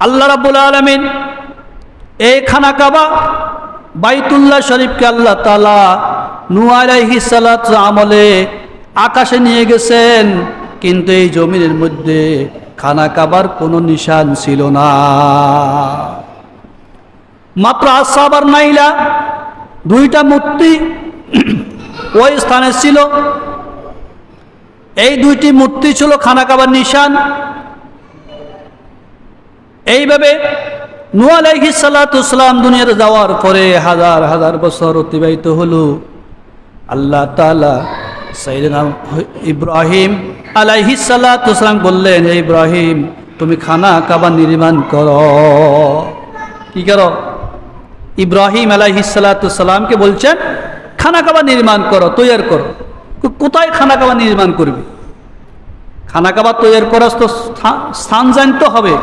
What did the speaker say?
আল্লাহ রাব্বুল আলামিন এই খানা কাবা বাইতুল্লাহ শরীফকে আল্লাহ তাআলা নূহ আলাইহিস সালাতু আমলে আকাশে নিয়ে গেছেন, কিন্তু এই জমিনের মধ্যে খানা কাবার কোনো নিশান ছিল না। মাত্র আসহাব আর নাইলা দুইটা মূর্তি ওই স্থানে ছিল। এই দুইটি মূর্তি ছিল খানা কাবার নিশান। এইভাবে নূহ আলাইহিস সালাতু ওয়াসসালাম দুনিয়াতে যাওয়ার পরে হাজার হাজার বছর অতিবাহিত হলো। আল্লাহ তাআলা সাইয়েদনা ইব্রাহিম আলাইহিস সালাতু ওয়াসসালাম বললেন, হে ইব্রাহিম, তুমি খানা কাবা নির্মাণ করো। কি করো? ইব্রাহিম আলাইহিস সালাতু ওয়াসসালামকে বলছেন খানা কাবা নির্মাণ করো, তৈরি করো। কোথায় খানা কাবা নির্মাণ করবে? খানা কাবা তৈরি করার তো স্থান জানতে হবে।